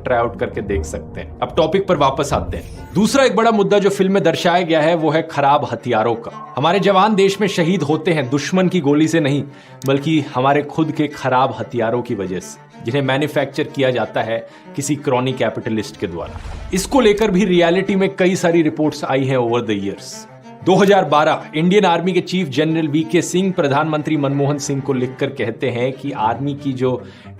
Try out करके देख सकते हैं। अब टॉपिक पर वापस आते हैं। दूसरा एक बड़ा मुद्दा जो फिल्म में दर्शाया गया है वो है खराब हथियारों का। हमारे जवान देश में शहीद होते हैं दुश्मन की गोली से नहीं, बल्कि हमारे खुद के खराब हथियारों की वजह से, जिन्हें मैन्युफैक्चर किया जाता है किसी क्रॉनी कैपिटलिस्ट के द्वारा। इसको लेकर भी रियलिटी में कई सारी रिपोर्ट्स आई हैं over the years. 2012 Indian army के चीफ जनरल वीके सिंह प्रधानमंत्री मनमोहन सिंह को लिखकर कहते हैं कि आर्मी की जो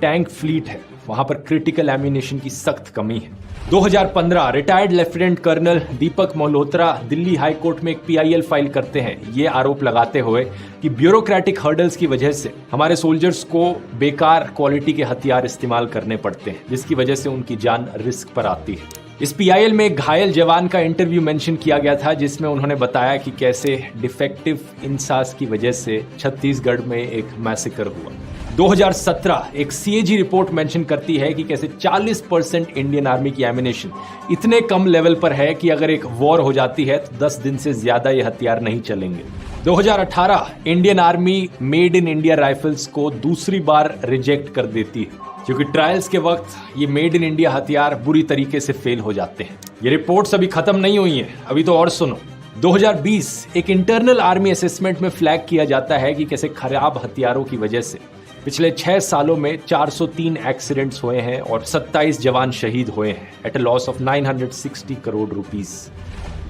टैंक फ्लीट है वहां पर क्रिटिकल एम्यूनेशन की सख्त कमी है। 2015 रिटायर्ड लेफ्टिनेंट कर्नल दीपक मल्होत्रा दिल्ली हाई कोर्ट में एक पीआईएल फाइल करते हैं, ये आरोप लगाते हुए कि ब्यूरोक्रेटिक हर्डल्स की वजह से हमारे सोल्जर्स को बेकार क्वालिटी के हथियार इस्तेमाल करने पड़ते हैं, जिसकी वजह से उनकी जान रिस्क पर आती है। इस पीआईएल में एक घायल जवान का इंटरव्यू मेंशन किया गया था, जिसमें उन्होंने बताया कि कैसे डिफेक्टिव इंसास की वजह से छत्तीसगढ़ में एक मैसेकर हुआ। 2017 एक सीएजी रिपोर्ट मेंशन करती है कि कैसे 40% इंडियन आर्मी की एमिनेशन इतने कम लेवल पर है कि अगर एक वॉर हो जाती है तो 10 दिन से ज्यादा ये हथियार नहीं चलेंगे। 2018 Indian army made in India rifles को दूसरी बार रिजेक्ट कर देती है, क्योंकि ट्रायल्स के वक्त ये मेड इन इंडिया हथियार बुरी तरीके से फेल हो जाते हैं। ये रिपोर्ट्स अभी खत्म नहीं हुई हैं, अभी तो और सुनो। 2020 एक इंटरनल आर्मी असेसमेंट में फ्लैग किया जाता है कि कैसे खराब हथियारों की वजह से पिछले 6 सालों में 403 एक्सीडेंट्स हुए हैं और 27 जवान शहीद हुए हैं at a loss of 960 crore rupees.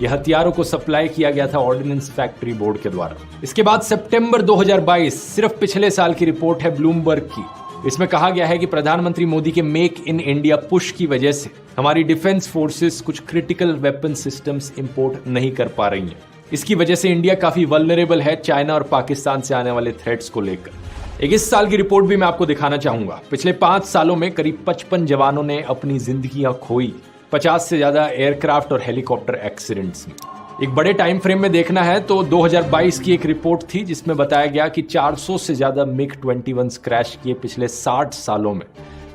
ये हथियारों को सप्लाई किया गया था ऑर्डिनेंस फैक्ट्री बोर्ड के द्वारा। इसके बाद सितंबर 2022 सिर्फ पिछले साल की रिपोर्ट है ब्लूमबर्ग की। इसमें कहा गया है कि प्रधानमंत्री मोदी के मेक इन इंडिया पुश की वजह से हमारी डिफेंस फोर्सेस कुछ क्रिटिकल वेपन सिस्टम्स इंपोर्ट नहीं कर पा रही हैं। इसकी वजह से इंडिया काफी वल्नरेबल है चाइना और पाकिस्तान से आने वाले थ्रेट्स को लेकर। एक इस साल की रिपोर्ट भी मैं आपको दिखाना चाहूंगा। पिछले 5 सालों में करीब 55 जवानों ने अपनी जिंदगियां खोई 50 से ज्यादा एयरक्राफ्ट और हेलीकॉप्टर एक्सीडेंट्स में। एक बड़े टाइम फ्रेम में देखना है तो 2022 की एक रिपोर्ट थी जिसमें बताया गया कि 400 से ज्यादा मिग 21 क्रैश किए पिछले 60 सालों में,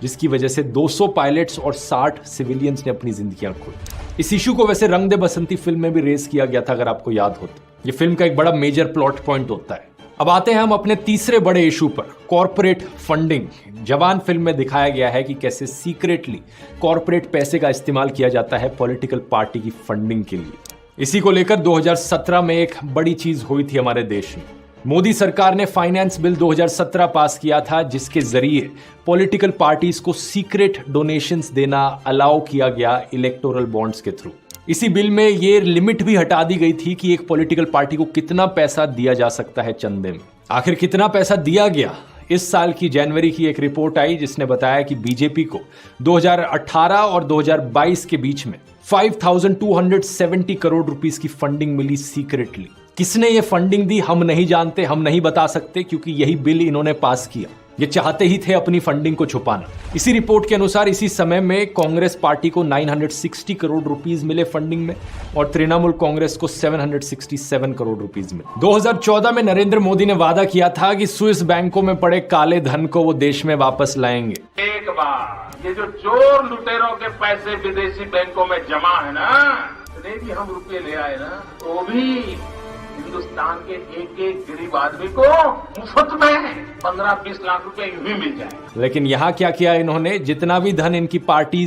जिसकी वजह से 200 पायलट्स और 60 सिविलियंस ने अपनी जिंदगियां खोई। इस इशू को वैसे रंग दे बसंती फिल्म में भी रेस किया गया था, अगर आपको याद हो तो। ये फिल्म का एक बड़ा मेजर प्लॉट पॉइंट होता है। अब आते हैं हम अपने तीसरे बड़े इशू पर, कॉर्पोरेट फंडिंग। जवान फिल्म में दिखाया गया है कि कैसे सीक्रेटली कॉर्पोरेट पैसे का इस्तेमाल किया जाता है पॉलिटिकल पार्टी की फंडिंग के लिए। इसी को लेकर 2017 में एक बड़ी चीज हुई थी हमारे देश में। मोदी सरकार ने फाइनेंस बिल 2017 पास किया था, जिसके जरिए पॉलिटिकल पार्टीज को सीक्रेट डोनेशंस देना अलाउ किया गया इलेक्टोरल बॉन्ड्स के थ्रू। इसी बिल में ये लिमिट भी हटा दी गई थी कि एक पॉलिटिकल पार्टी को कितना पैसा दिया जा सकता है चंदे में। आखिर कितना पैसा दिया गया? इस साल की जनवरी की एक रिपोर्ट आई जिसने बताया कि बीजेपी को 2018 और 2022 के बीच में 5270 करोड़ रुपीस की फंडिंग मिली सीक्रेटली। किसने ये फंडिंग दी हम नहीं जानते, हम नहीं बता सकते, क्योंकि यही बिल इन्होंने पास किया। ये चाहते ही थे अपनी फंडिंग को छुपाना। इसी रिपोर्ट के अनुसार इसी समय में कांग्रेस पार्टी को 960 करोड़ रुपीस मिले फंडिंग में और तृणमूल कांग्रेस को 767 करोड़ रुपीस मिले। 2014 में नरेंद्र मोदी ने वादा किया था कि स्विस बैंकों में पड़े काले धन को वो देश में वापस लाएंगे। एक बार ये जो चोर लुटेरों के पैसे विदेशी बैंकों में जमा है ना, इतने भी हम रुपये ले आए ना, तो भी हिंदुस्तान के एक गरीब आदमी को मुफ्त में 15-20 लाख रुपए यूं ही मिल जाए। लेकिन यहाँ क्या किया इन्होंने? जितना भी धन इनकी पार्टी